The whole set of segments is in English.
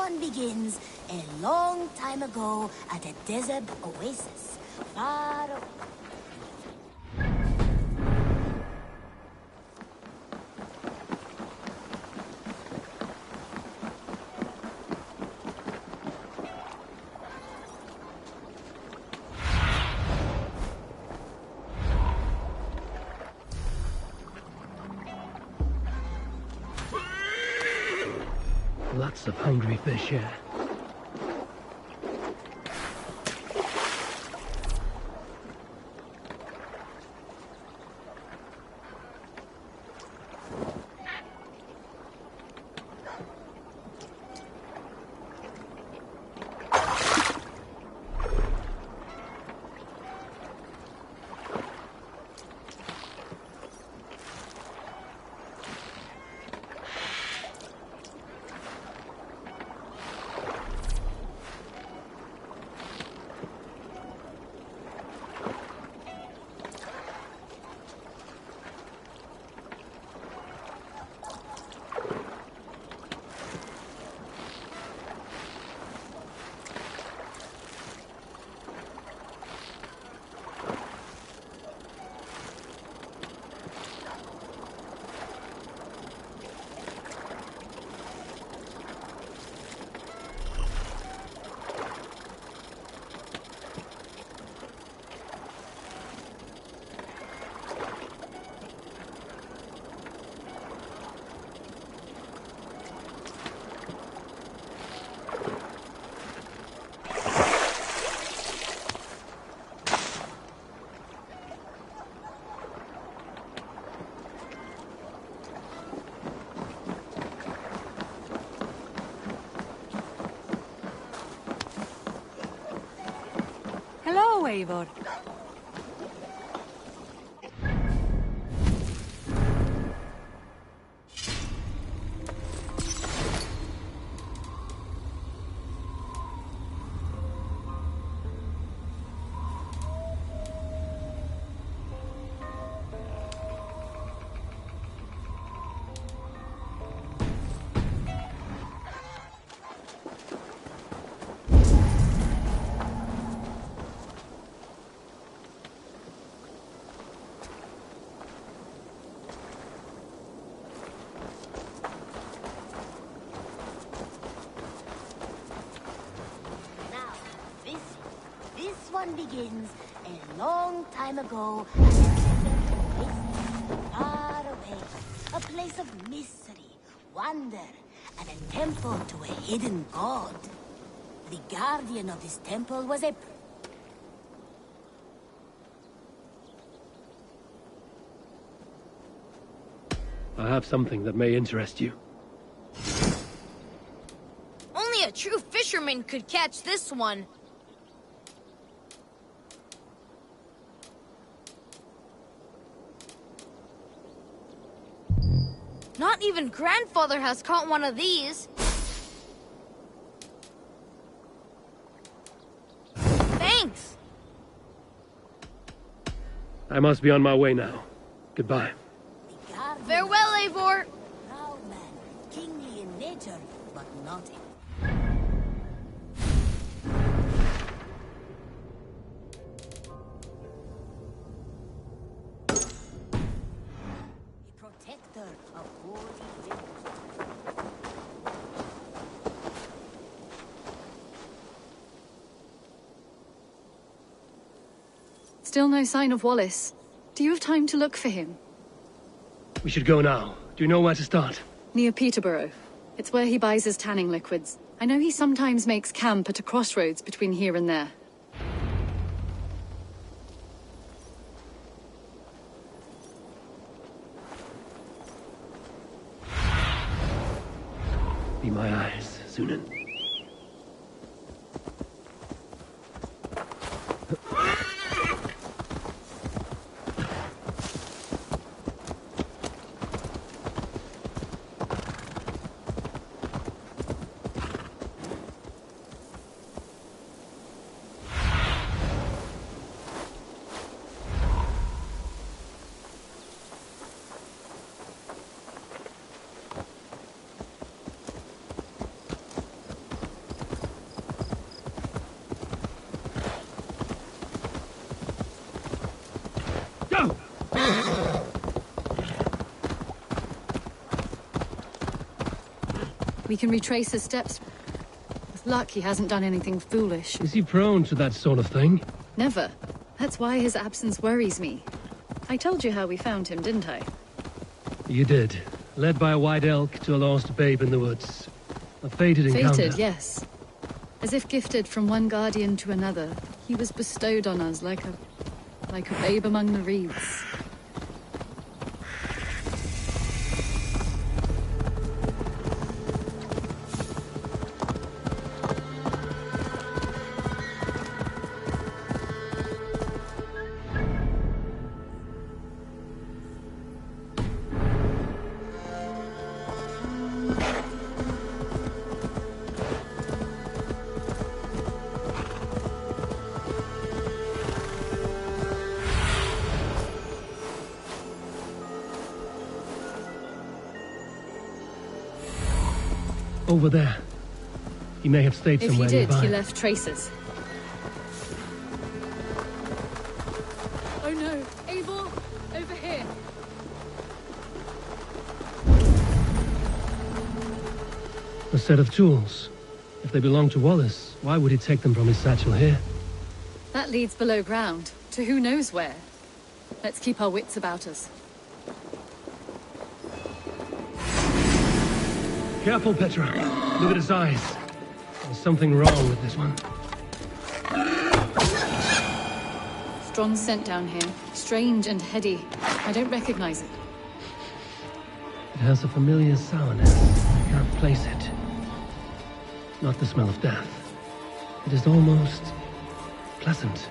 one begins a long time ago at a desert oasis far away. Lots of hungry fish here. Hello, Eivor. One begins a long time ago at a desert oasis far away. A place of mystery, wonder, and a temple to a hidden god. The guardian of this temple was a... I have something that may interest you. Only a true fisherman could catch this one. Not even grandfather has caught one of these. Thanks. I must be on my way now. Goodbye. Farewell, Eivor. Proud man, kingly in nature, but not in... Protector of holy rivers. Still no sign of Wallace. Do you have time to look for him? We should go now. Do you know where to start? Near Peterborough. It's where he buys his tanning liquids. I know he sometimes makes camp at a crossroads between here and there. Be my eyes, Sunan. We can retrace his steps. With luck, he hasn't done anything foolish. Is he prone to that sort of thing? Never. That's why his absence worries me. I told you how we found him, didn't I? You did. Led by a white elk to a lost babe in the woods. A fated encounter. Fated, yes. As if gifted from one guardian to another, he was bestowed on us like a babe among the reeds. Over there. He may have stayed somewhere If he did, nearby. he left traces. Oh no! Eivor! Over here! A set of tools. If they belong to Wallace, why would he take them from his satchel here? That leads below ground, to who knows where. Let's keep our wits about us. Careful, Petra. Look at his eyes. There's something wrong with this one. Strong scent down here. Strange and heady. I don't recognize it. It has a familiar sourness. I can't place it. Not the smell of death. It is almost pleasant.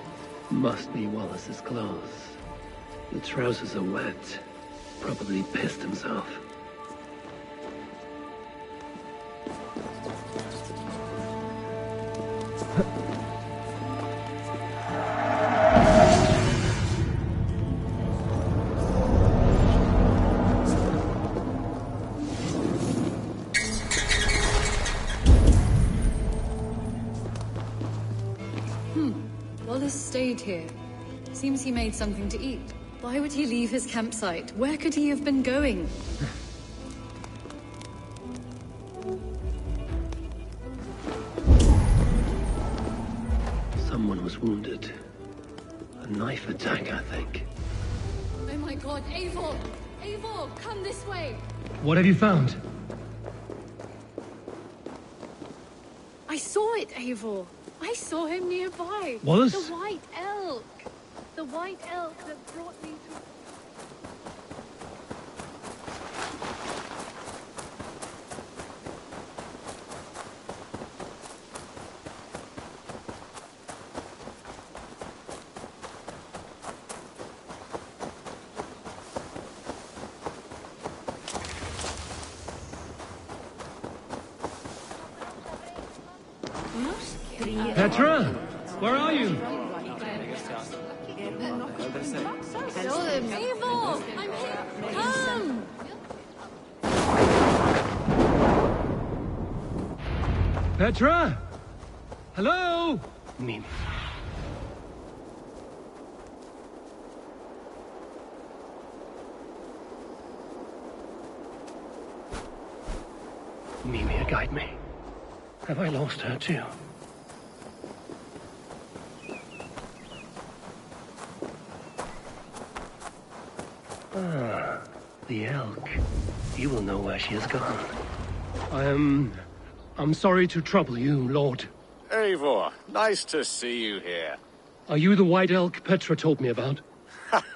Must be Wallace's clothes. The trousers are wet. Probably pissed himself. Wallace stayed here. Seems he made something to eat. Why would he leave his campsite? Where could he have been going? Someone was wounded. A knife attack, I think. Oh my god, Eivor! Eivor, come this way! What have you found? I saw it, Eivor! I saw him nearby! Wallace? The white elk! The white elk that brought me to... Petra? Where are you? Show them! Eivor! I'm here! Come! Petra? Hello? Mimi. Mimi, guide me. Have I lost her too? Ah, the elk. He will know where she has gone. I'm sorry to trouble you, Lord. Eivor, nice to see you here. Are you the white elk Petra told me about?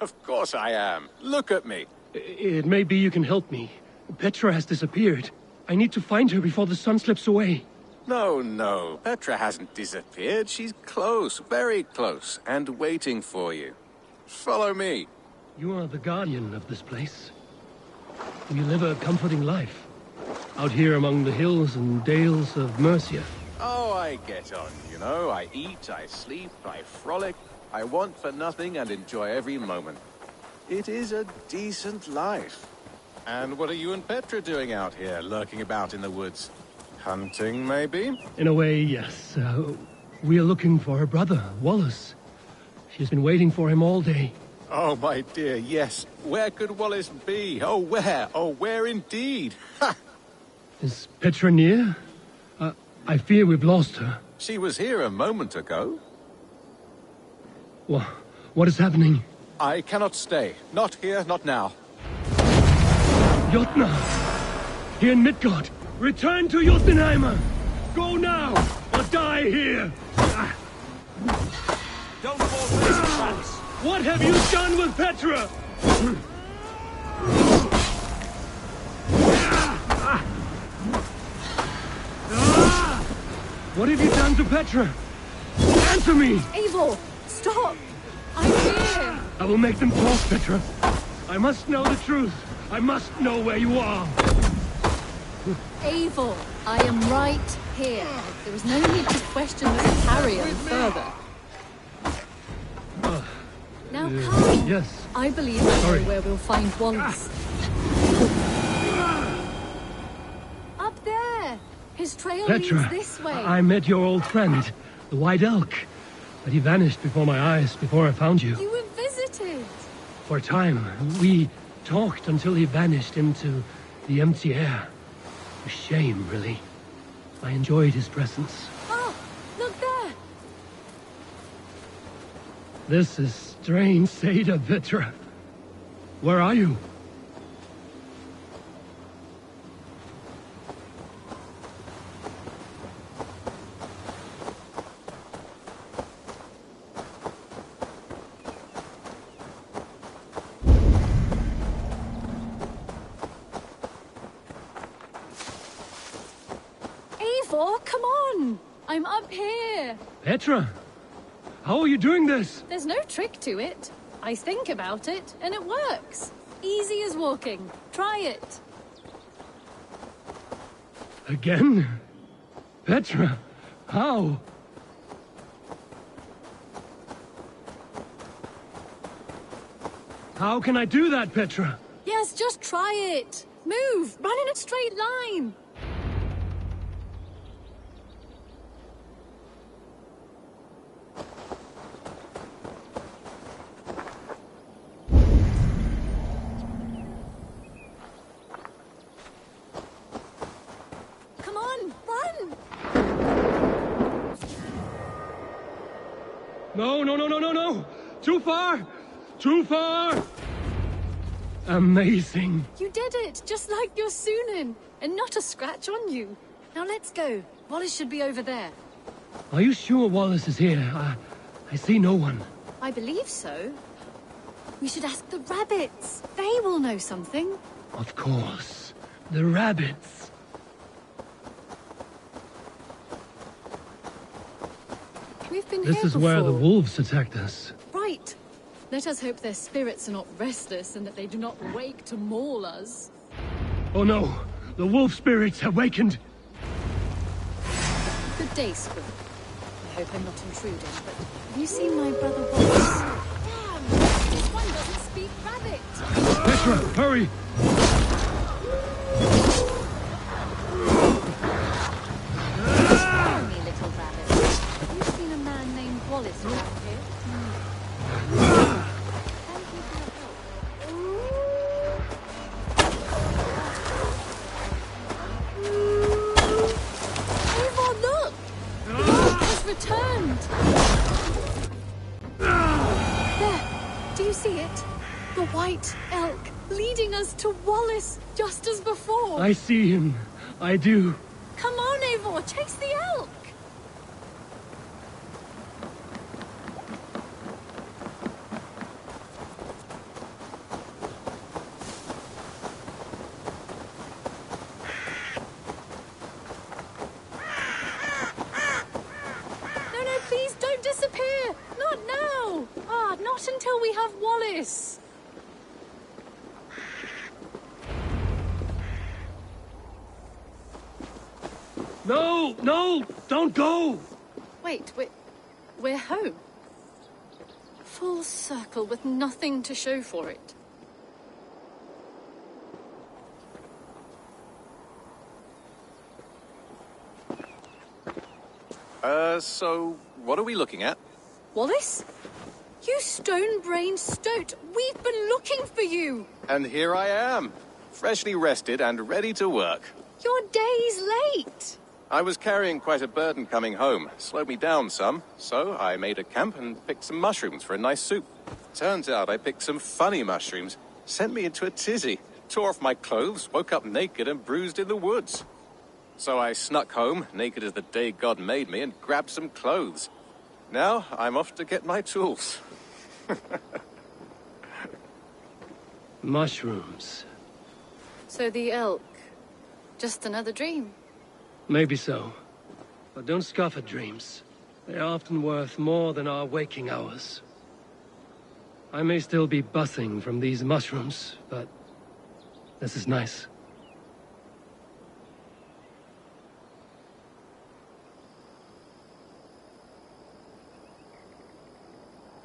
Of course I am. Look at me. It may be you can help me. Petra has disappeared. I need to find her before the sun slips away. No. Petra hasn't disappeared. She's close, very close, and waiting for you. Follow me. You are the guardian of this place. You live a comforting life. Out here among the hills and dales of Mercia. Oh, I get on, you know. I eat, I sleep, I frolic. I want for nothing and enjoy every moment. It is a decent life. And what are you and Petra doing out here, lurking about in the woods? Hunting, maybe? In a way, yes. We are looking for her brother, Wallace. She's been waiting for him all day. Oh, my dear, yes. Where could Wallace be? Oh, where? Oh, where indeed? Ha! Is Petra near? I fear we've lost her. She was here a moment ago. What is happening? I cannot stay. Not here, not now. Jotnar! Here in Midgard! Return to Jotunheimer! Go now, or die here! Don't fall for this trance! What have you done with Petra? What have you done to Petra? Answer me! Eivor, stop! I'm here! I will make them talk, Petra. I must know the truth. I must know where you are. Eivor, I am right here. There is no need to question this carrion further. Now come. Yes. I believe I know where we'll find Wallace. Up there! His trail Petra, leads this way. I met your old friend, the White Elk. But he vanished before my eyes, before I found you. You were visited. For a time, we talked until he vanished into the empty air. A shame, really. I enjoyed his presence. Oh, look there! This is strange, Seda, Petra. Where are you? Eivor, come on! I'm up here! Petra! How are you doing this? There's no trick to it. I think about it, and it works. Easy as walking. Try it. Again? Petra, how? How can I do that, Petra? Yes, just try it. Move! Run in a straight line! Come on, run! No! Too far! Too far! Amazing. You did it, just like your Sunan, and not a scratch on you. Now let's go. Wallace should be over there. Are you sure Wallace is here? I see no one. I believe so. We should ask the rabbits. They will know something. Of course. The rabbits. We've been This here is before. where the wolves attacked us. Right. Let us hope their spirits are not restless and that they do not wake to maul us. Oh no! The wolf spirits have wakened! Good day, Squib. I hope I'm not intruding, but have you seen my brother Wallace? Damn! This one doesn't speak rabbit! Petra, hurry! Tell me, little rabbit. Have you seen a man named Wallace around here? Thank you for your help. Eivor, look! The elk has returned! There! Do you see it? The white elk leading us to Wallace, just as before! I see him. I do. Come on, Eivor, chase the elk! No, please don't disappear! Not now! Not until we have Wallace! No! Don't go! Wait, we're home. Full circle with nothing to show for it. So what are we looking at? Wallace? You stone-brained stoat! We've been looking for you! And here I am, freshly rested and ready to work. You're days late. I was carrying quite a burden coming home. Slowed me down some, so I made a camp and picked some mushrooms for a nice soup. Turns out I picked some funny mushrooms. Sent me into a tizzy. Tore off my clothes, woke up naked and bruised in the woods. So I snuck home, naked as the day God made me, and grabbed some clothes. Now I'm off to get my tools. Mushrooms. So the elk, just another dream. Maybe so. But don't scoff at dreams. They are often worth more than our waking hours. I may still be buzzing from these mushrooms, but this is nice.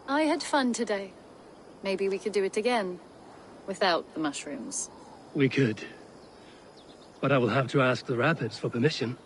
I had fun today. Maybe we could do it again, without the mushrooms. We could. But I will have to ask the rapids for permission.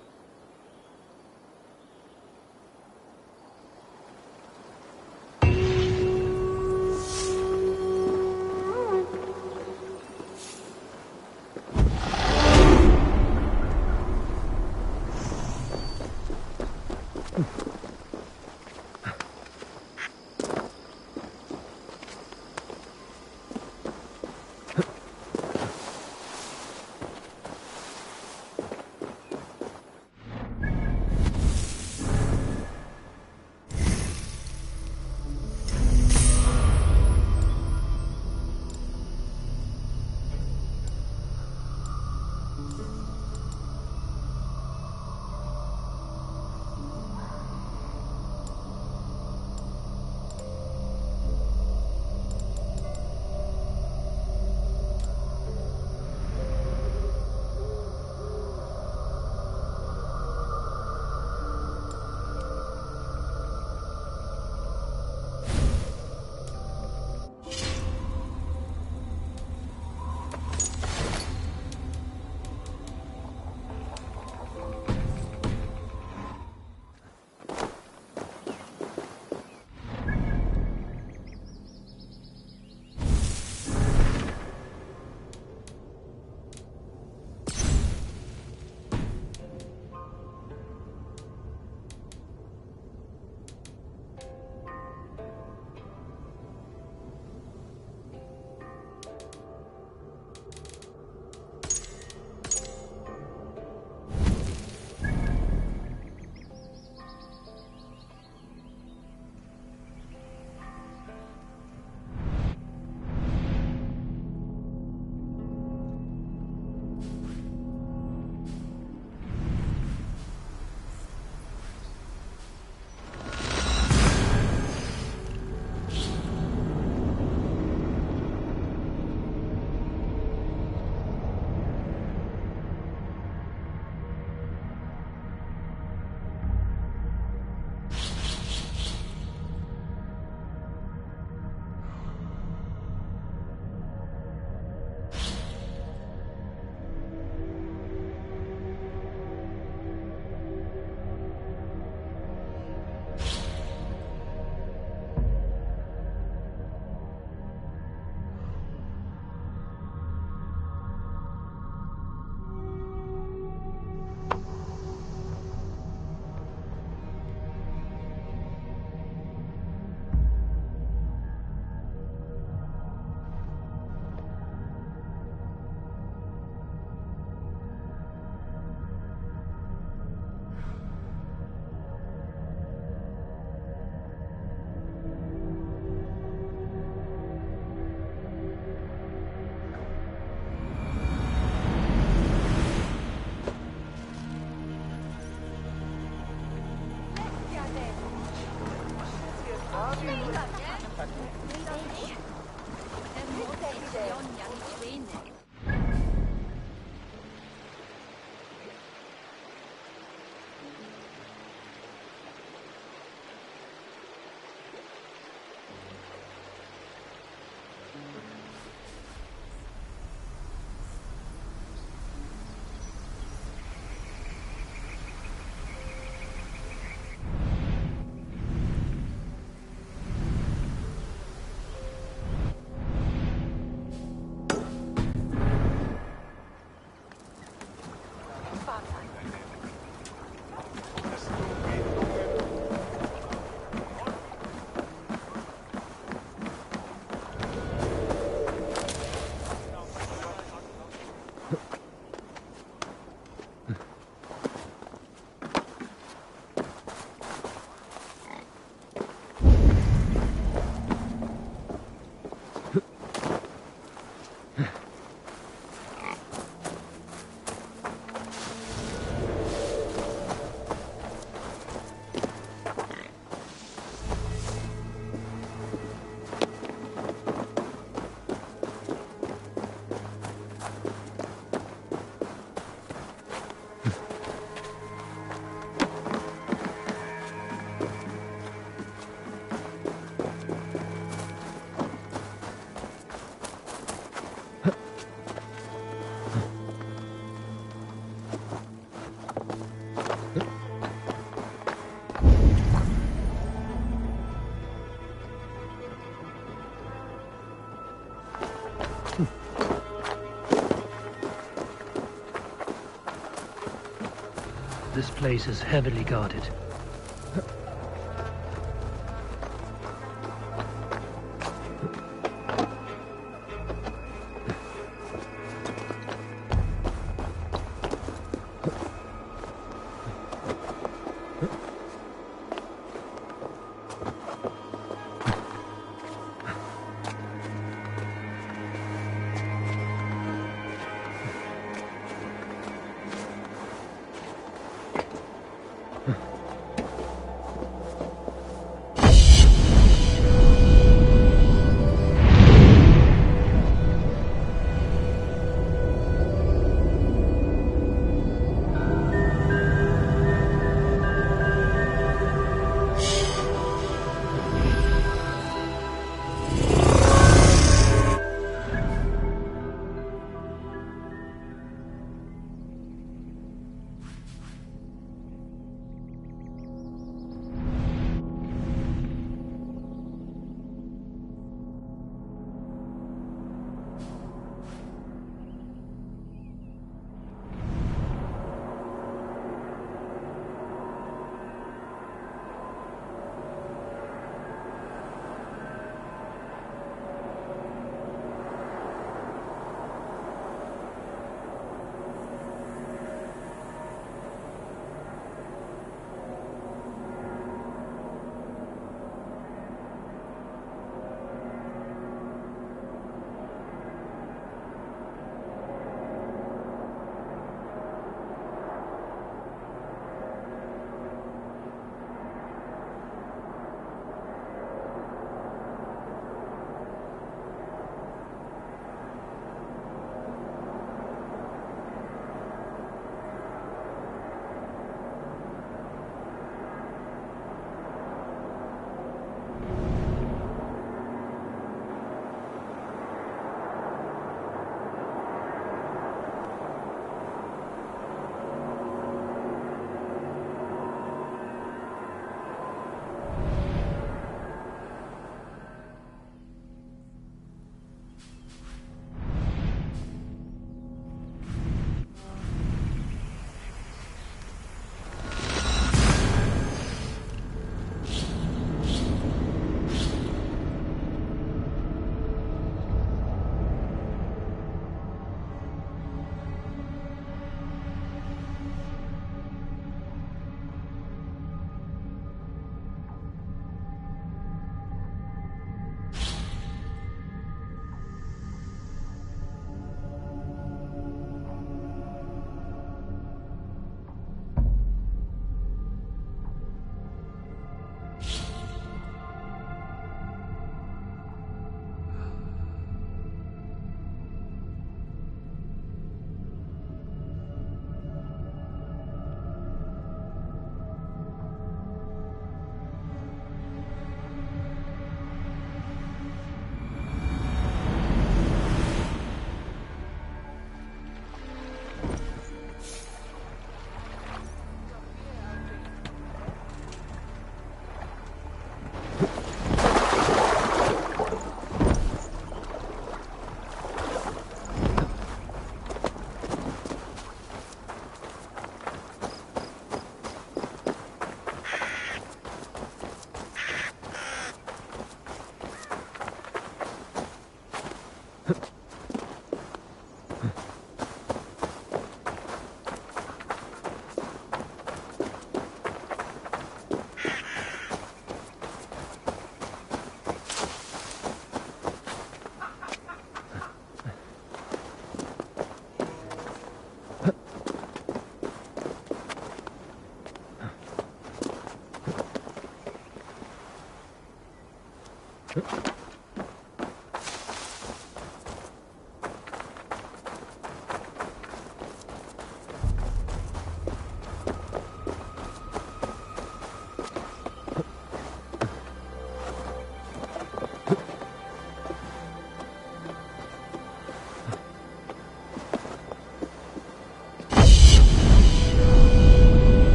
This place is heavily guarded.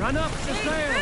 Run up the sail!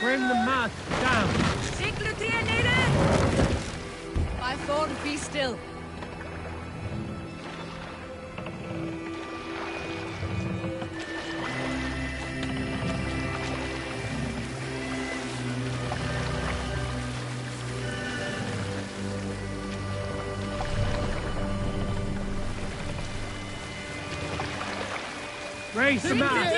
Bring the mast down. By Thorn, be still. Raise the mast.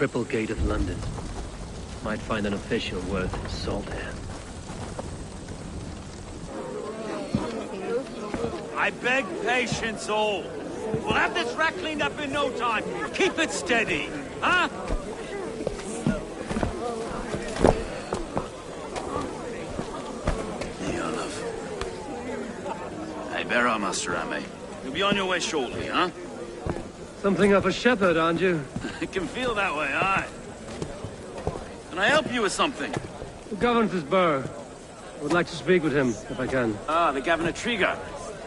Triple Gate of London. Might find an official worth his salt here. I beg patience, all. We'll have this wreck cleaned up in no time. Keep it steady, huh? Here you are, love. Hey, bear our master and me. You'll be on your way shortly, huh? Something of a shepherd, aren't you? It can feel that way, aye. Can I help you with something? Who governs this burgh? I would like to speak with him, if I can. Ah, the Governor Trigger.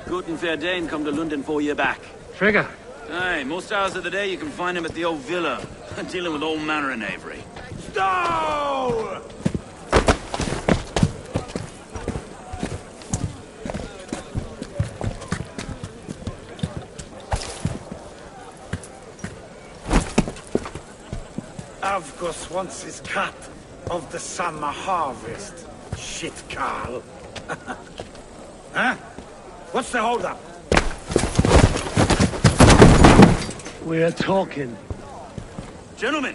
Good and fair Dane come to London 4 years back. Trigger? Hey, most hours of the day you can find him at the old villa, dealing with all manner of knavery. Stow! Avgos wants his cut of the summer harvest. Shit, Carl. Huh? What's the holdup? We're talking. Gentlemen,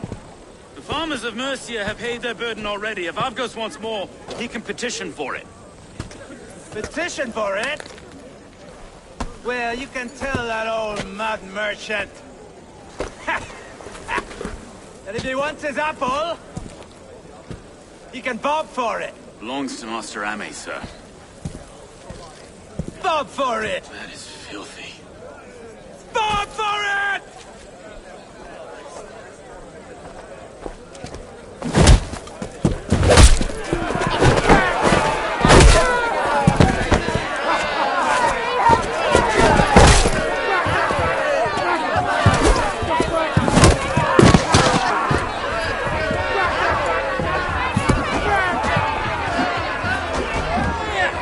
the farmers of Mercia have paid their burden already. If Avgos wants more, he can petition for it. Petition for it? Well, you can tell that old mud merchant that if he wants his apple, he can bob for it. Belongs to Master Ame, sir. Bob for it! That is filthy. Bob for it!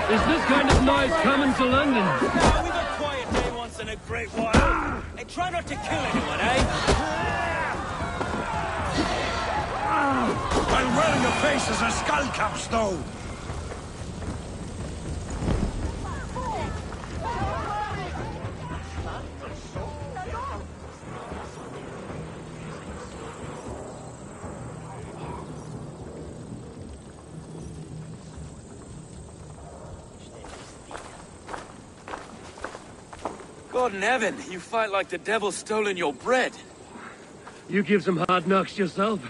Is this kind of noise coming to London? We've a quiet day once in a great while. And try not to kill anyone, eh? I'll wear your face as a skull cap, Stow. God in heaven, you fight like the devil's stolen your bread. You give some hard knocks yourself.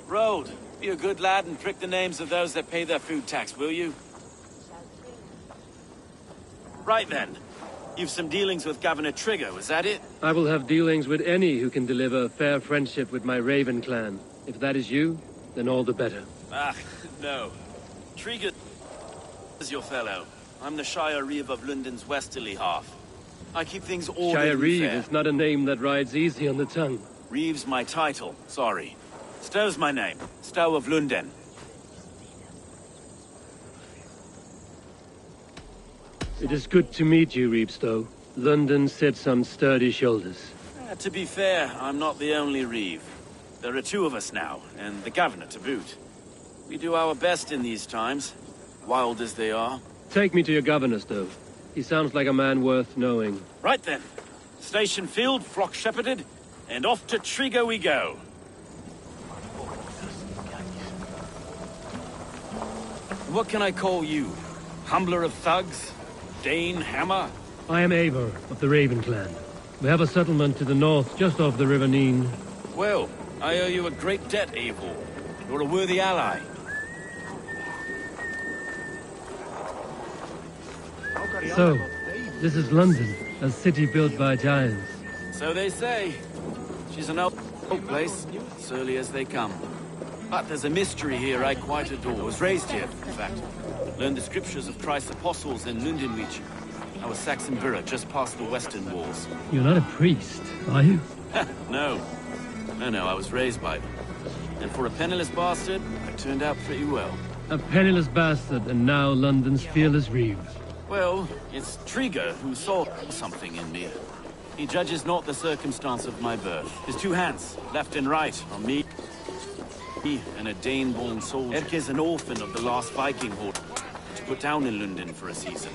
Road, be a good lad and prick the names of those that pay their food tax, will you? Right then. You've some dealings with Governor Trigger, was that it? I will have dealings with any who can deliver a fair friendship with my Raven clan. If that is you, then all the better. Ah, no. Trigger is your fellow. I'm the Shire Reeve of London's westerly half. I keep things orderly Shire and Reeve fair. is not a name that rides easy on the tongue. Reeve's my title, sorry. Stow's my name. Stow of London. It is good to meet you, Reevestow. London sits on sturdy shoulders. To be fair, I'm not the only Reeve. There are two of us now, and the governor to boot. We do our best in these times, wild as they are. Take me to your governor, Stow. He sounds like a man worth knowing. Right then. Station filled, flock shepherded, and off to Trigo we go. What can I call you? Humbler of thugs? Dane Hammer? I am Eivor of the Raven clan. We have a settlement to the north, just off the River Neen. Well, I owe you a great debt, Eivor. You're a worthy ally. So, this is London, a city built by giants. So they say. She's an old place, surly as they come. But there's a mystery here I quite adore. I was raised here, in fact. Learned the scriptures of Christ's apostles in Lundenwich. Our Saxon borough just past the western walls. You're not a priest, are you? No. No, I was raised by them. And for a penniless bastard, I turned out pretty well. A penniless bastard, and now London's fearless Reeve. Well, it's Trigger who saw something in me. He judges not the circumstance of my birth. His two hands, left and right, on me and a Dane-born soldier. Erke's an orphan of the last Viking horde, to put down in London for a season.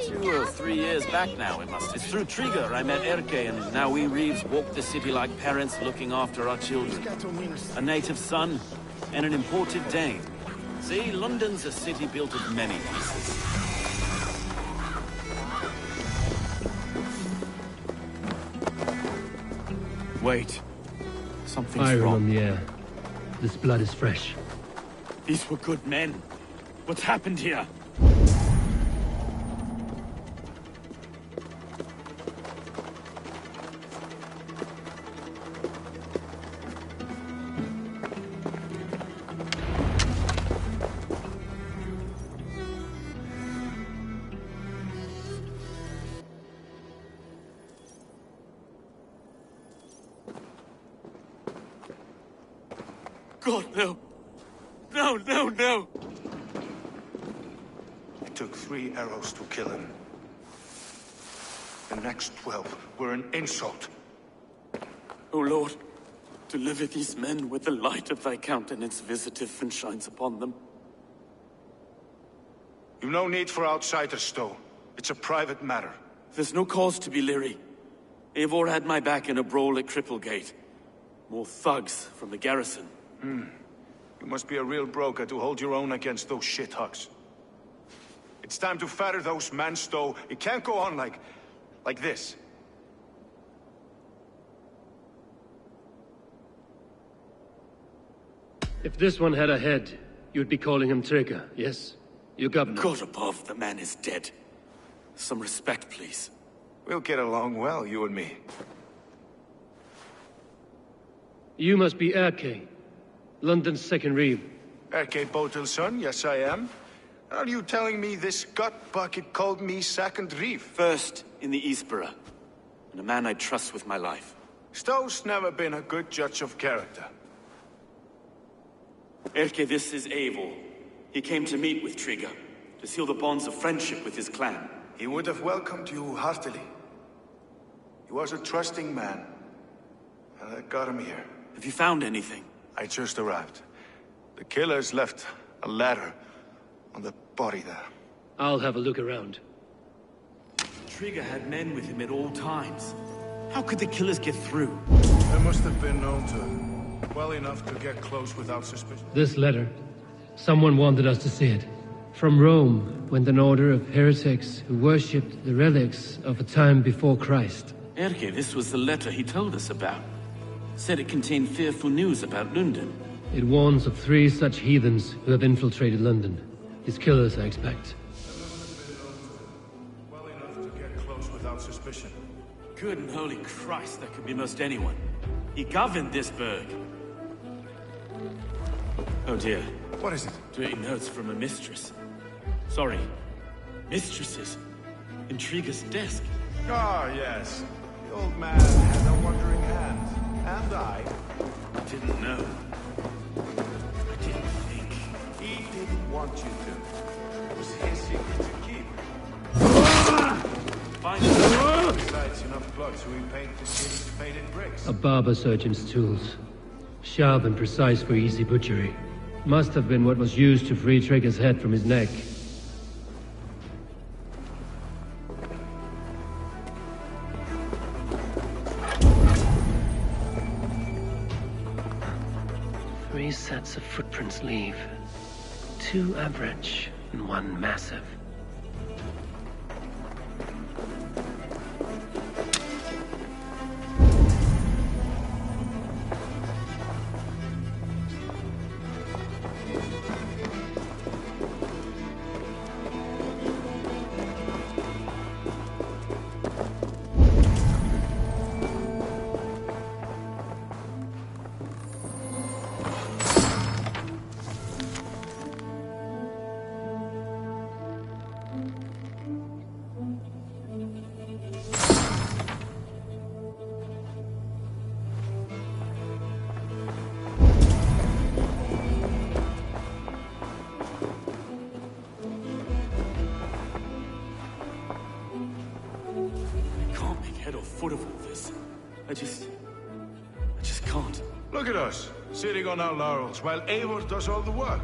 2 or 3 years back now, it must. It's through Trigger I met Erke, and now we Reeves walk the city like parents looking after our children. A native son and an imported Dane. See, London's a city built of many pieces. Wait. Something's Iron wrong. on the air. This blood is fresh. These were good men. What's happened here? God, no. No, no, no! It took 3 arrows to kill him. The next 12 were an insult. O Lord, deliver these men with the light of thy countenance visiteth and shines upon them. You've no need for outsiders, Stowe. It's a private matter. There's no cause to be leery. Eivor had my back in a brawl at Cripplegate. More thugs from the garrison. You must be a real broker to hold your own against those shithugs. It's time to fetter those men, Stowe. It can't go on like this. If this one had a head, you'd be calling him Trigger, yes? Your governor. God above, the man is dead. Some respect, please. We'll get along well, you and me. You must be Erke, London's second reeve. Erke Botel's son, yes I am. Are you telling me this gut bucket called me second reeve? First in the Eastborough, and a man I trust with my life. Stowe's never been a good judge of character. Erke, this is Eivor. He came to meet with Trigger, to seal the bonds of friendship with his clan. He would have welcomed you heartily. He was a trusting man, and I got him here. Have you found anything? I just arrived. The killers left a ladder on the body there. I'll have a look around. Trigger had men with him at all times. How could the killers get through? They must have been known to well enough to get close without suspicion. This letter. Someone wanted us to see it. From Rome went an order of heretics who worshipped the relics of a time before Christ. Erke, this was the letter he told us about. Said it contained fearful news about London. It warns of 3 such heathens who have infiltrated London. His killers, I expect. Well enough to get close without suspicion. Good and holy Christ, that could be most anyone. He governed this burg. Oh dear. What is it? Dirty notes from a mistress. Sorry. Mistresses. In Trigger's desk. Ah, yes. The old man had a wandering hand. And I Didn't know. I didn't think. He didn't want you to. It was his secret to keep. Finally. Besides, enough blood so he painted the city's faded bricks. A barber surgeon's tools. Sharp and precise for easy butchery. Must have been what was used to free Trigger's head from his neck. Three sets of footprints leave. 2 average and 1 massive. Foot of all this. I just can't. Look at us, sitting on our laurels while Eivor does all the work.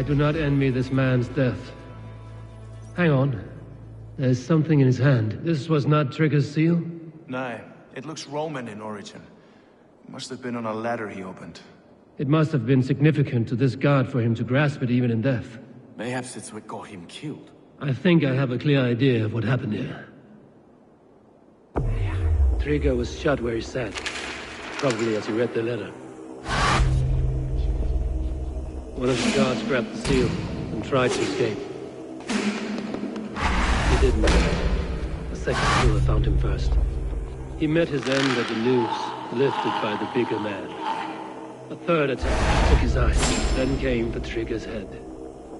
I do not envy this man's death. Hang on. There's something in his hand. This was not Trigger's seal? No, it looks Roman in origin. Must have been on a ladder he opened. It must have been significant to this god for him to grasp it even in death. Mayhaps it's what got him killed. I think I have a clear idea of what happened here. Trigger was shot where he sat, probably as he read the letter. One of the guards grabbed the seal and tried to escape. He didn't. The second killer found him first. He met his end at the noose, lifted by the bigger man. A third attack took his eye, then came for Trigger's head.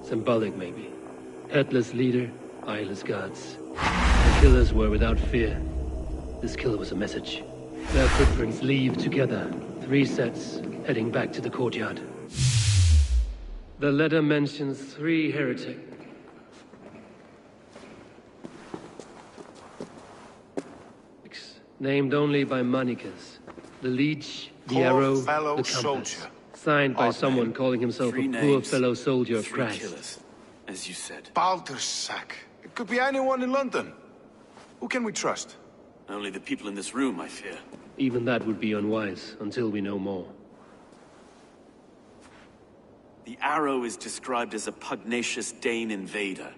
Symbolic, maybe. Headless leader, eyeless gods. The killers were without fear. This killer was a message. Their footprints leave together. 3 sets, heading back to the courtyard. The letter mentions 3 heretics. Named only by Manicus. The leech, the Poor arrow, fellow the compass. soldier. Signed by Odd someone name. calling himself 3 a poor names, fellow soldier of 3 Christ. killers, as you said. Baldersack. It could be anyone in London. Who can we trust? Only the people in this room, I fear. Even that would be unwise, until we know more. The arrow is described as a pugnacious Dane invader.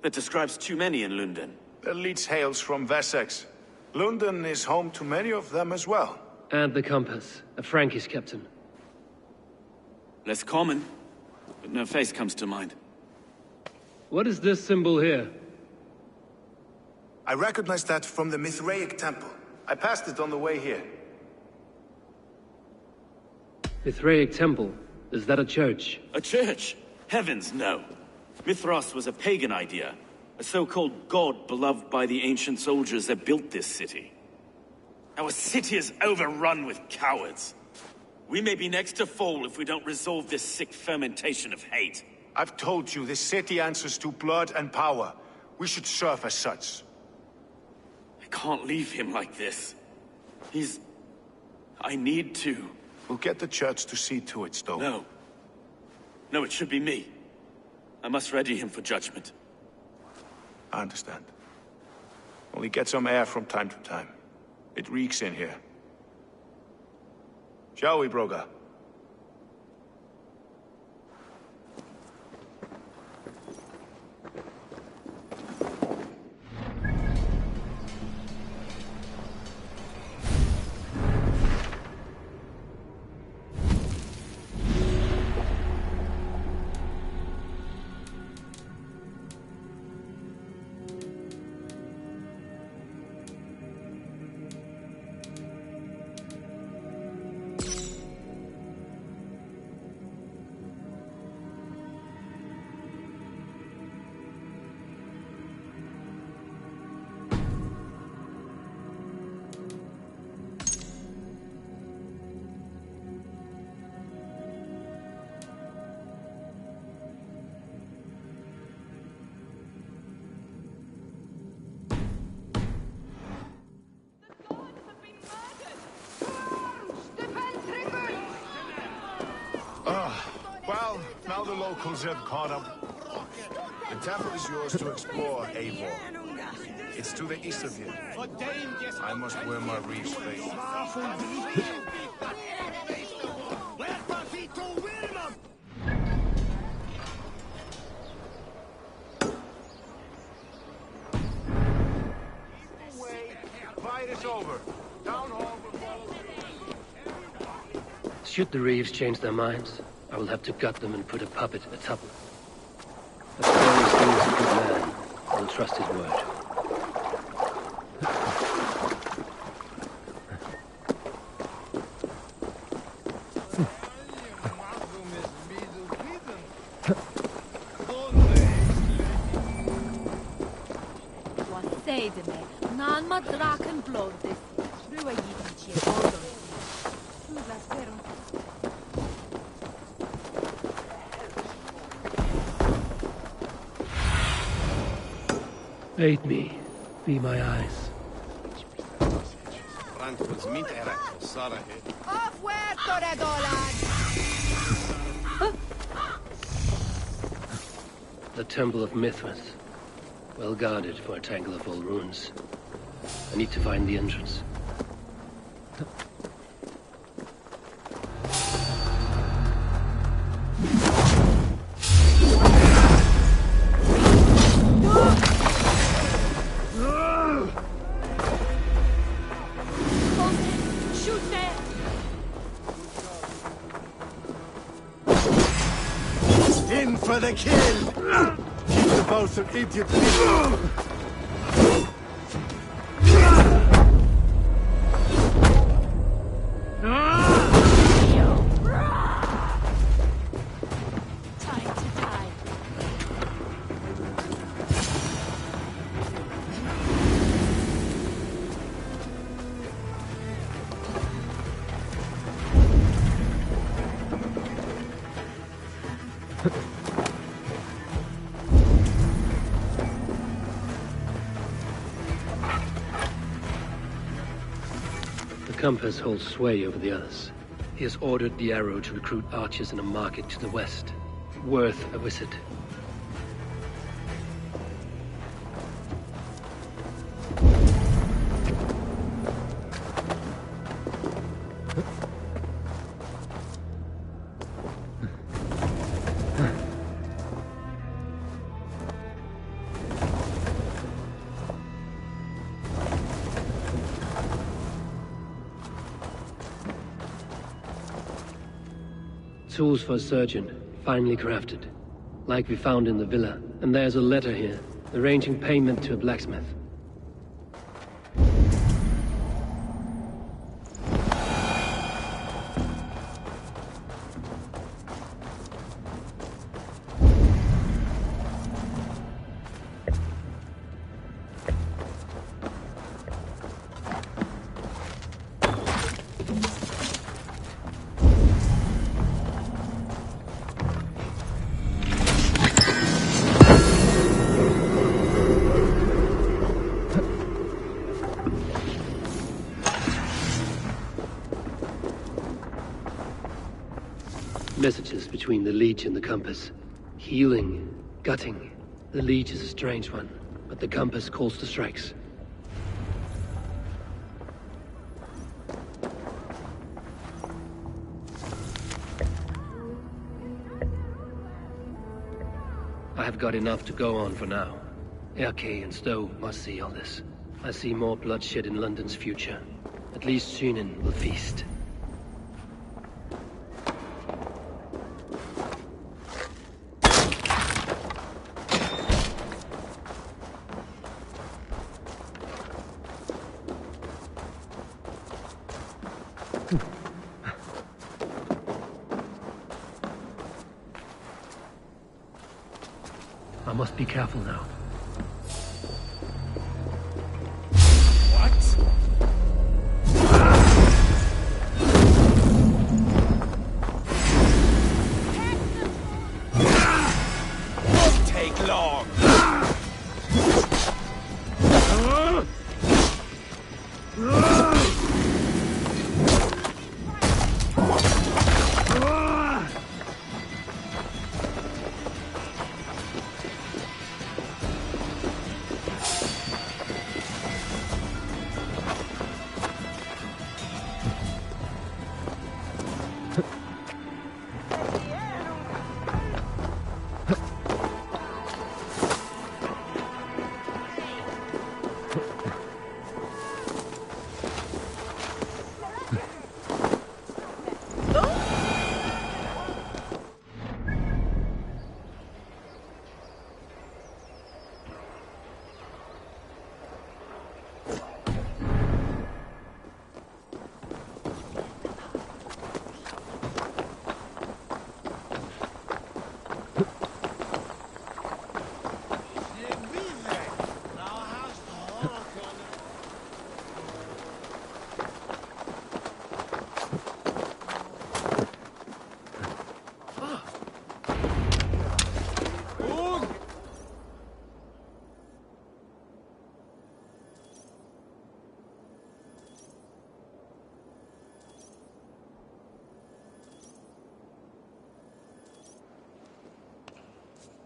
That describes too many in London. The leech hails from Wessex. London is home to many of them as well. And the compass, a Frankish captain. Less common, but no face comes to mind. What is this symbol here? I recognize that from the Mithraic temple. I passed it on the way here. Mithraic temple? Is that a church? A church? Heavens, no. Mithras was a pagan idea. A so-called god beloved by the ancient soldiers that built this city. Our city is overrun with cowards. We may be next to fall if we don't resolve this sick fermentation of hate. I've told you, this city answers to blood and power. We should serve as such. I can't leave him like this. I need to. We'll get the church to see to it, Stowe. No. No, it should be me. I must ready him for judgment. I understand. Only get some air from time to time. It reeks in here. Shall we, Broga? Well, now the locals have caught up. The temple is yours to explore, Eivor. It's to the east of here. I must wear my reef's face. Fight is over. Town hall will follow. Should the Reeves change their minds, I will have to gut them and put a puppet atop them. As far as he is a good man, I will trust his word. Vad säger du mig? Nan ma draken blod det. Tror jag givet till åldern. Sula sperum. Aid me. Be my eyes. The Temple of Mithras. Well guarded for a tangle of old ruins. I need to find the entrance. In for the kill! Keep the both of idiot. The compass holds sway over the others. He has ordered the arrow to recruit archers in a market to the west. Worth a visit. Tools for a surgeon, finely crafted. Like we found in the villa. And there's a letter here, arranging payment to a blacksmith. Messages between the Leech and the Compass. Healing, gutting. The Leech is a strange one, but the Compass calls the strikes. I have got enough to go on for now. Erke and Stowe must see all this. I see more bloodshed in London's future. At least Sunan will feast. I must be careful now.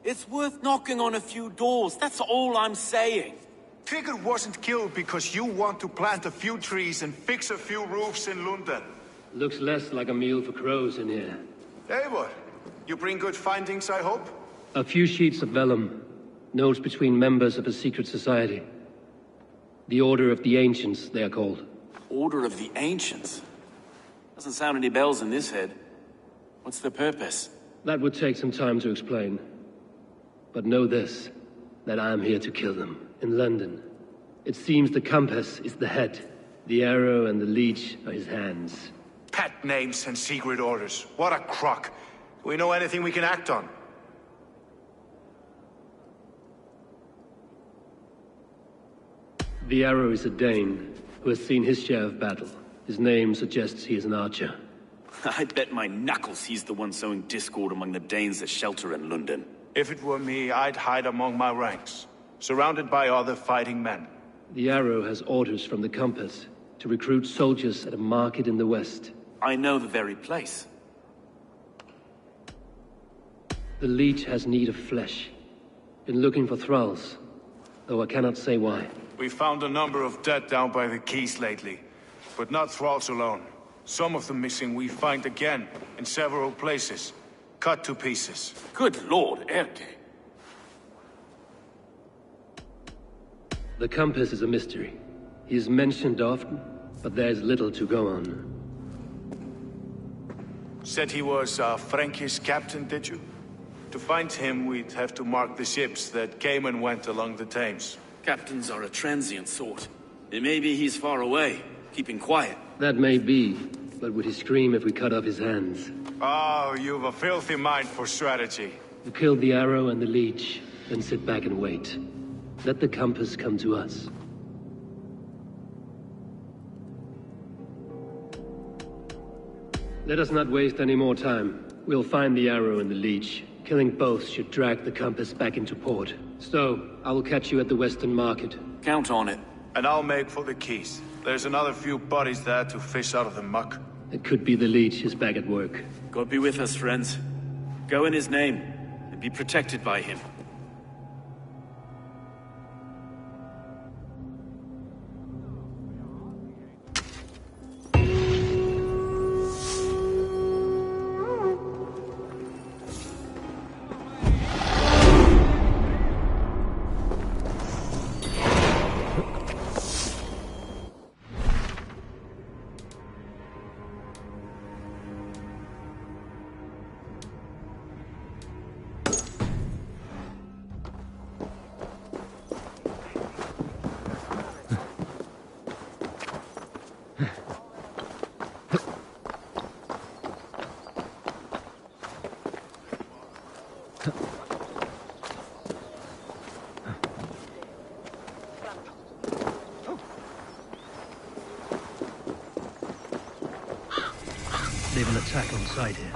It's worth knocking on a few doors, that's all I'm saying. Trigger wasn't killed because you want to plant a few trees and fix a few roofs in London. Looks less like a meal for crows in here. Eivor, you bring good findings, I hope? A few sheets of vellum. Notes between members of a secret society. The Order of the Ancients, they are called. Order of the Ancients? Doesn't sound any bells in this head. What's the purpose? That would take some time to explain. But know this, that I am here to kill them, in London. It seems the compass is the head. The arrow and the leech are his hands. Pet names and secret orders. What a crock. Do we know anything we can act on? The arrow is a Dane, who has seen his share of battle. His name suggests he is an archer. I'd bet my knuckles he's the one sowing discord among the Danes that shelter in London. If it were me, I'd hide among my ranks, surrounded by other fighting men. The arrow has orders from the compass to recruit soldiers at a market in the west. I know the very place. The leech has need of flesh. Been looking for thralls, though I cannot say why. We found a number of dead down by the quays lately, but not thralls alone. Some of the missing we find again in several places, cut to pieces. Good lord, Erke. The compass is a mystery. He is mentioned often, but there is little to go on. Said he was a Frankish captain, did you? To find him, we'd have to mark the ships that came and went along the Thames. Captains are a transient sort. It may be he's far away, keeping quiet. That may be, but would he scream if we cut off his hands? Oh, you've a filthy mind for strategy. You kill the arrow and the leech, then sit back and wait. Let the compass come to us. Let us not waste any more time. We'll find the arrow and the leech. Killing both should drag the compass back into port. So, I will catch you at the Western Market. Count on it. And I'll make for the quays. There's another few bodies there to fish out of the muck. It could be the leech is back at work. God be with us, friends. Go in his name, and be protected by him. They've an attack on sight here.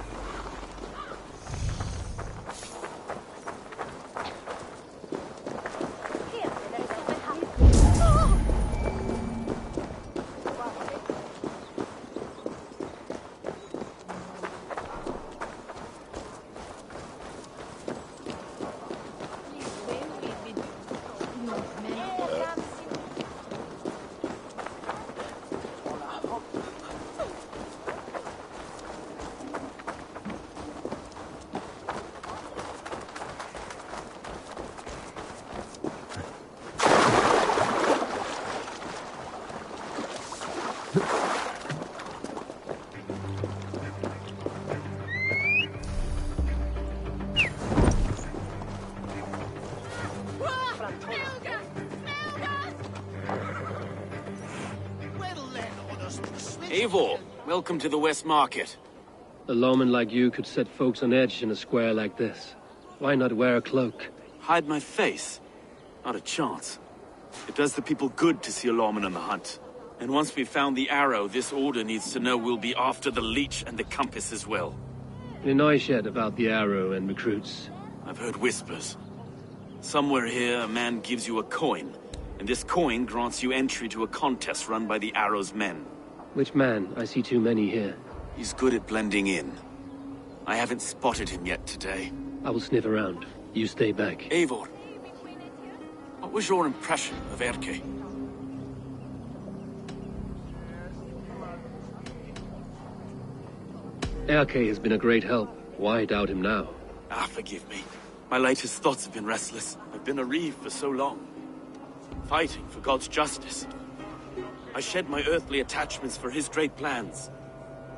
Eivor, welcome to the West Market. A lawman like you could set folks on edge in a square like this. Why not wear a cloak? Hide my face? Not a chance. It does the people good to see a lawman on the hunt. And once we've found the arrow, this order needs to know we'll be after the leech and the compass as well. Any noise yet about the arrow and recruits? I've heard whispers. Somewhere here, a man gives you a coin, and this coin grants you entry to a contest run by the arrow's men. Which man? I see too many here. He's good at blending in. I haven't spotted him yet today. I will sniff around. You stay back. Eivor, what was your impression of Erke? Erke has been a great help. Why doubt him now? Ah, forgive me. My latest thoughts have been restless. I've been a reeve for so long, fighting for God's justice. I shed my earthly attachments for his great plans.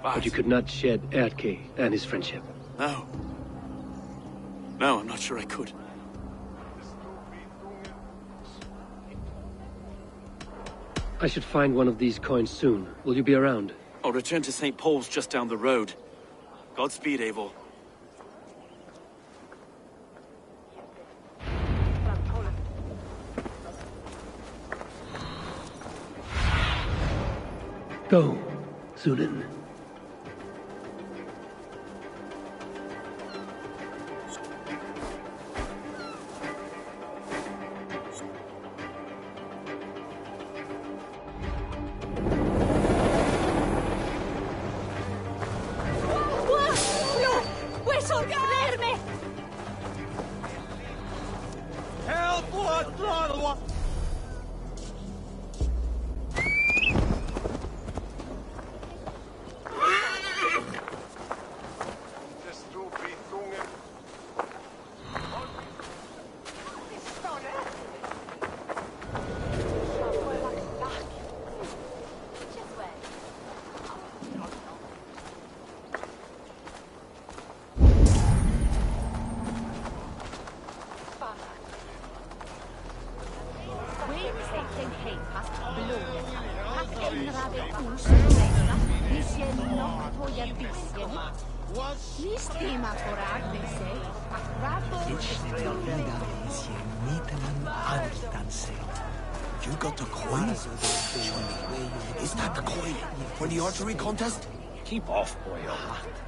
But you could not shed Erke and his friendship. No. No, I'm not sure I could. I should find one of these coins soon. Will you be around? I'll return to St. Paul's just down the road. Godspeed, Eivor. Go, Sunan. You got the coin? Is that the coin for the archery contest? Keep off, boyo.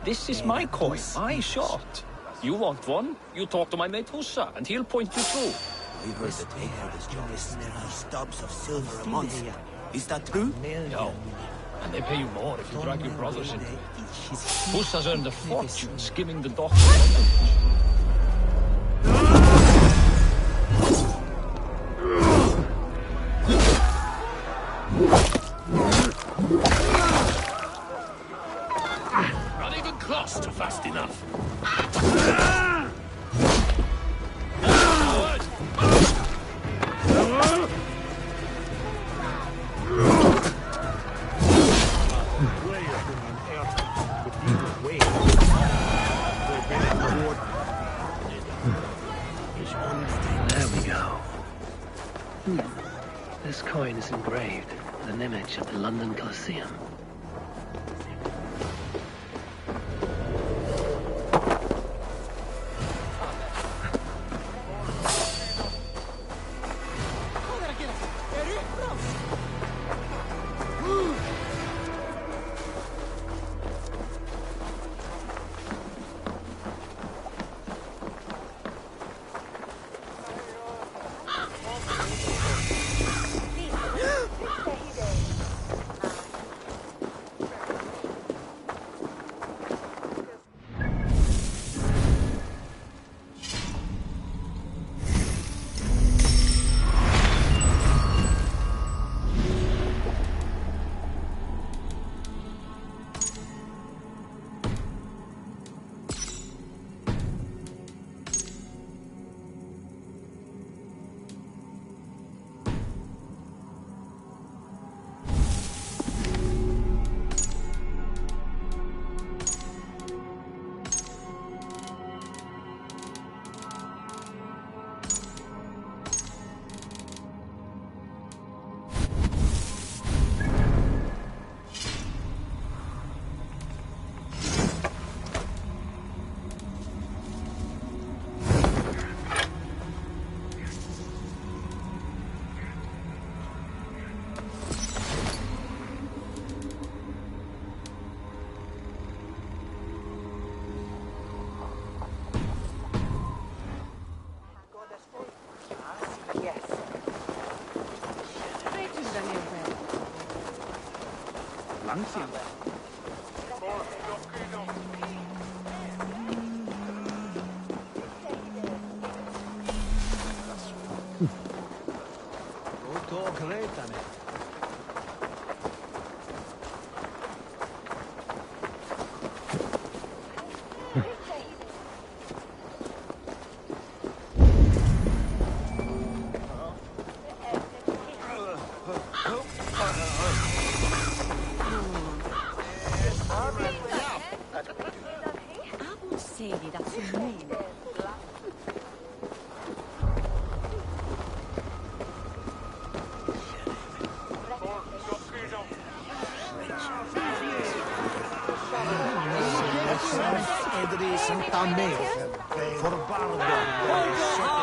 This is my coin. I shot. You want one? You talk to my mate Hussa, and he'll point you through. We heard that they for this job is 3 stubs of silver a month. Is that true? No. And they pay you more if you drag your brothers into it. Hussa's earned a fortune skimming the docks. Not even close to fast enough. There we go. This coin is engraved with an image of the London Colosseum.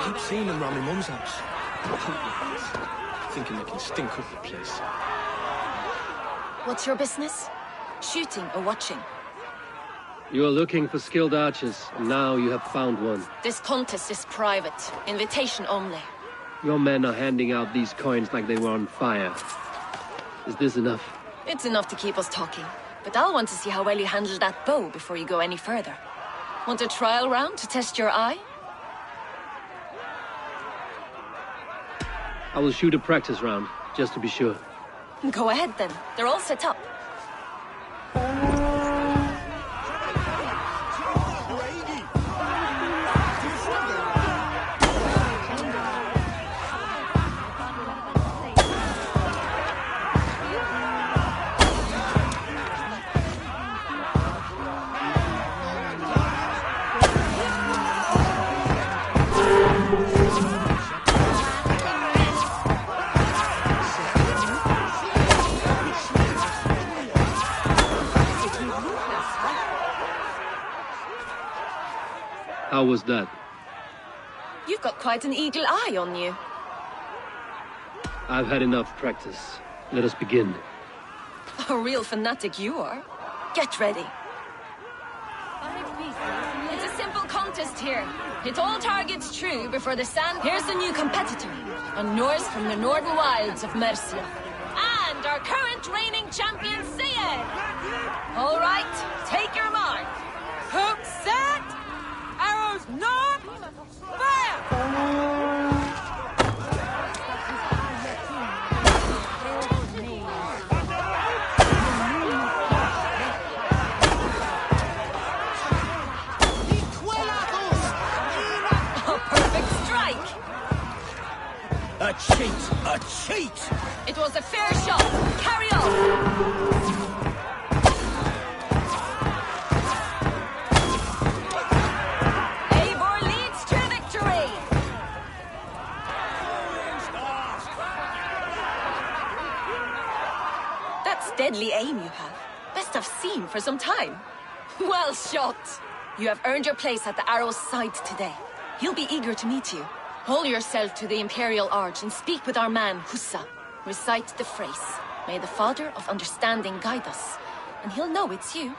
Keep seeing them round my mum's house. Thinking they can stink up the place. What's your business? Shooting or watching? You are looking for skilled archers, and now you have found one. This contest is private. Invitation only. Your men are handing out these coins like they were on fire. Is this enough? It's enough to keep us talking. But I'll want to see how well you handle that bow before you go any further. Want a trial round to test your eye? I will shoot a practice round, just to be sure. Go ahead then. They're all set up. How was that? You've got quite an eagle eye on you. I've had enough practice. Let us begin. A real fanatic you are. Get ready. It's a simple contest here. Hit all targets true before the sand... Here's the new competitor. A Norse from the northern wilds of Mercia. And our current reigning champion, Sia. All right, take your mark. Hook set! Arrows north! Fire! A perfect strike! A cheat! A cheat! It was a fair shot. Carry on! Deadly aim you have. Best I've seen for some time. Well shot! You have earned your place at the arrow's side today. He'll be eager to meet you. Hold yourself to the Imperial Arch and speak with our man, Hussa. Recite the phrase. May the Father of Understanding guide us. And he'll know it's you.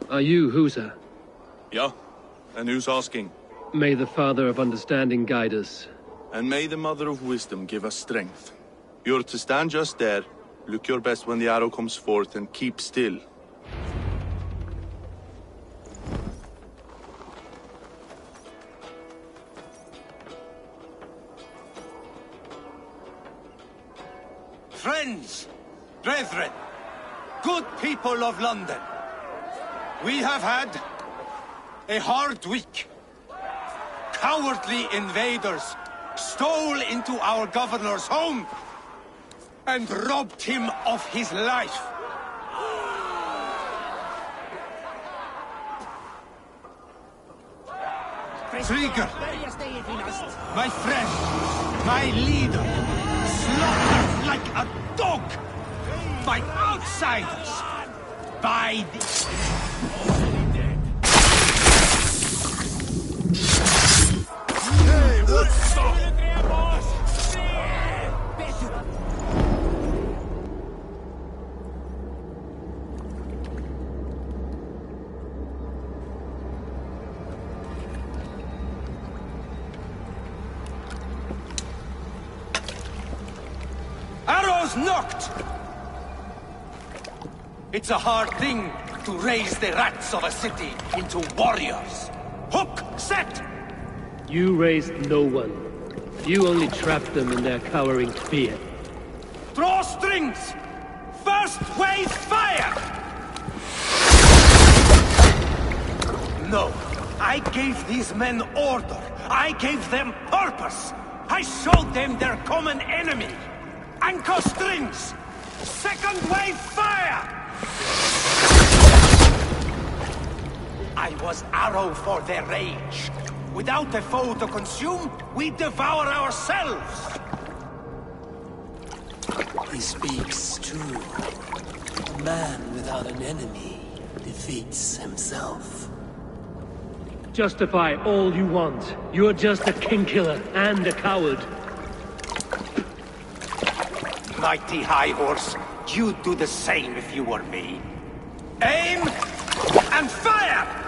Are you Husa? Yeah? And who's asking? May the Father of Understanding guide us. And may the Mother of Wisdom give us strength. You're to stand just there, look your best when the arrow comes forth, and keep still. Friends, brethren, good people of London, we have had a hard week. Cowardly invaders stole into our governor's home and robbed him of his life. Trigger, my friend, my leader, slaughtered like a dog by outsiders, by the... Hey, what's up? knocked! It's a hard thing to raise the rats of a city into warriors. Hook, set! You raised no one. You only trapped them in their cowering fear. Draw strings! First wave fire! No, I gave these men order. I gave them purpose. I showed them their common enemy. Anchor strings! Second wave fire! I was arrow for their rage. Without a foe to consume, we devour ourselves! He speaks true. A man without an enemy defeats himself. Justify all you want. You're just a king-killer and a coward. Mighty High Horse, you'd do the same if you were me. Aim and fire!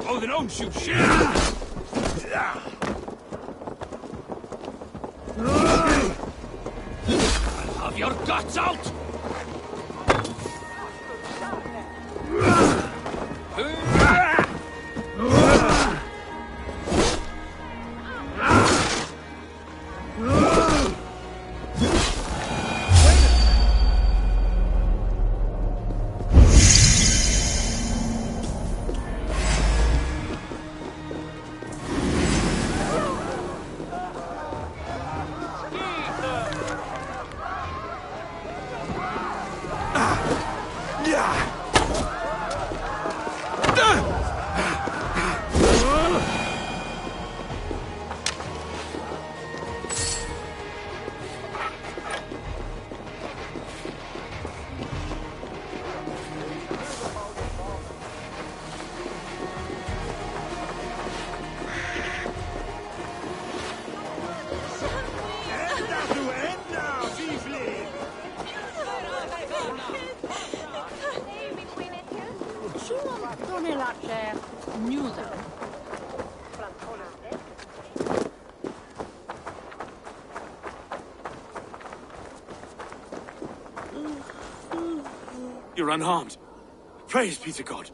Oh, then don't shoot shit! I'll have your guts out! You're unharmed. Praise be to God.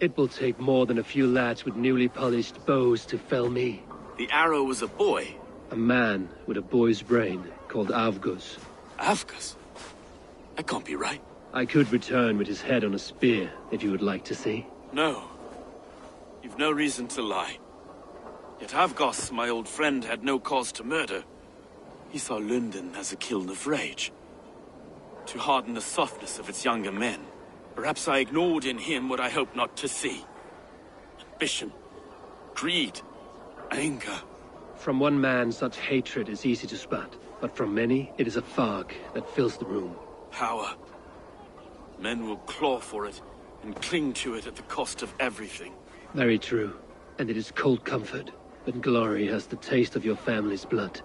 It will take more than a few lads with newly polished bows to fell me. The arrow was a boy. A man with a boy's brain called Avgus. Avgus? That can't be right. I could return with his head on a spear, if you would like to see. No. You've no reason to lie. Yet Avgos, my old friend, had no cause to murder. He saw London as a kiln of rage. To harden the softness of its younger men. Perhaps I ignored in him what I hoped not to see. Ambition, greed, anger. From one man, such hatred is easy to spot, but from many, it is a fog that fills the room. Power. Men will claw for it, and cling to it at the cost of everything. Very true. And it is cold comfort, when glory has the taste of your family's blood.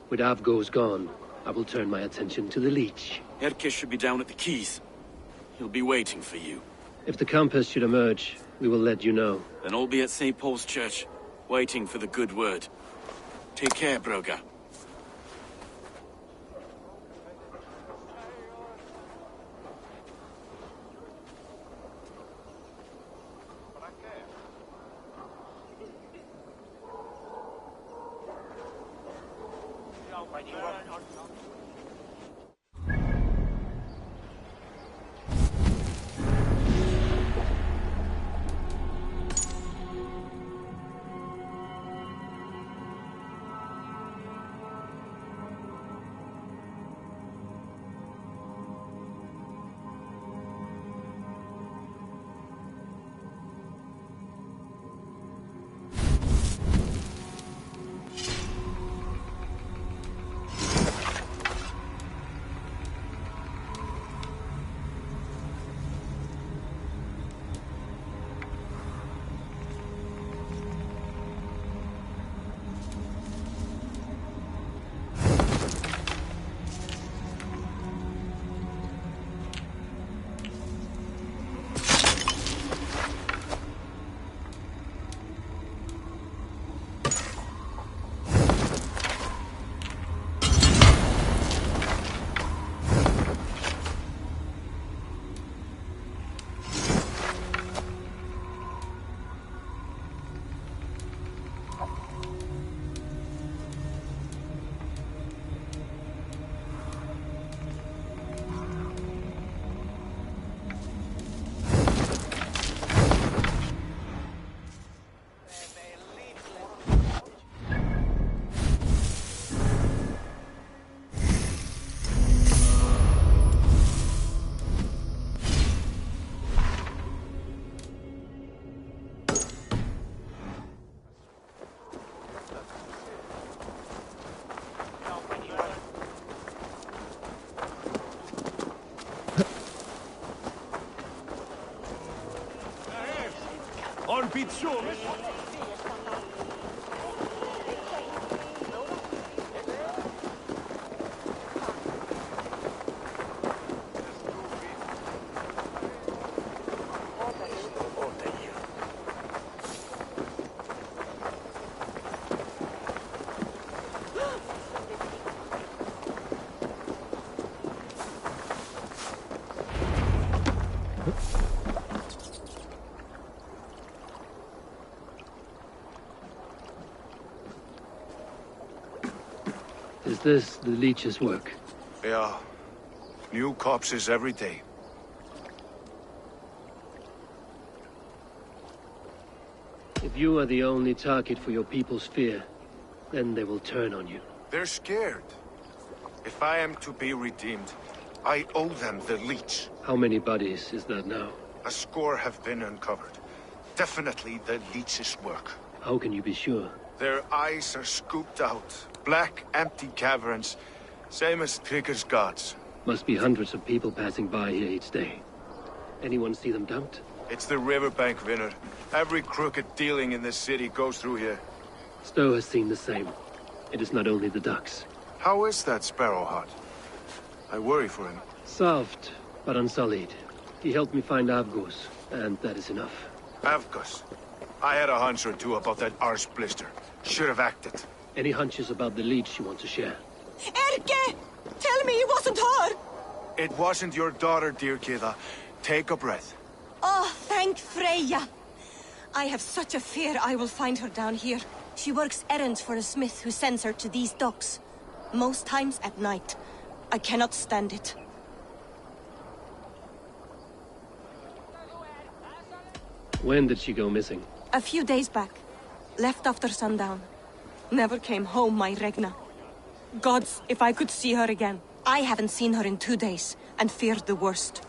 With Avgos gone, I will turn my attention to the Leech. Erke should be down at the quays. He'll be waiting for you. If the Compass should emerge, we will let you know. Then I'll be at St. Paul's Church, waiting for the good word. Take care, Broga. Orbit sure. Is this the leech's work? Yeah. New corpses every day. If you are the only target for your people's fear, then they will turn on you. They're scared. If I am to be redeemed, I owe them the leech. How many bodies is that now? A score have been uncovered. Definitely the leech's work. How can you be sure? Their eyes are scooped out. Black, empty caverns. Same as Trigger's gods. Must be hundreds of people passing by here each day. Anyone see them dumped? It's the riverbank, Winner. Every crooked dealing in this city goes through here. Stowe has seen the same. It is not only the ducks. How is that Sparrow Hut? I worry for him. Soft, but unsullied. He helped me find Avgos, and that is enough. Avgos. I had a hunch or two about that arse blister. Should have acted. Any hunches about the leech you want to share? Erke! Tell me it wasn't her! It wasn't your daughter, dear Kida. Take a breath. Oh, thank Freya. I have such a fear I will find her down here. She works errands for a smith who sends her to these docks. Most times at night. I cannot stand it. When did she go missing? A few days back. Left after sundown. Never came home, my Regna. Gods, if I could see her again. I haven't seen her in 2 days, and feared the worst.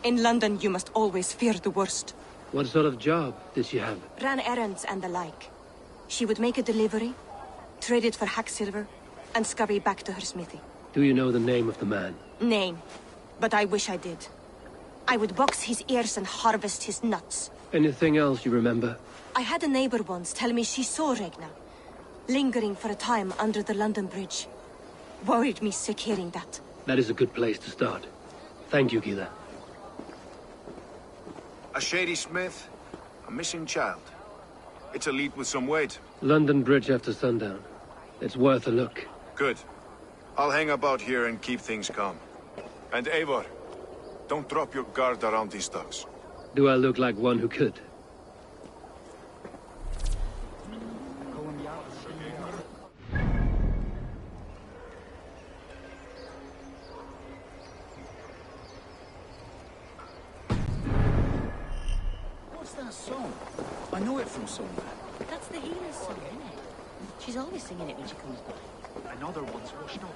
In London, you must always fear the worst. What sort of job did she have? Ran errands and the like. She would make a delivery, trade it for hack silver, and scurry back to her smithy. Do you know the name of the man? Name. But I wish I did. I would box his ears and harvest his nuts. Anything else you remember? I had a neighbor once tell me she saw Regna, lingering for a time under the London Bridge. Worried me sick hearing that. That is a good place to start. Thank you, Gila. A shady smith, a missing child. It's a lead with some weight. London Bridge after sundown. It's worth a look. Good. I'll hang about here and keep things calm. And Eivor, don't drop your guard around these docks. Do I look like one who could? What's that song? I know it from somewhere. That's the healer's song, isn't it? She's always singing it when she comes by. Another one's washed up.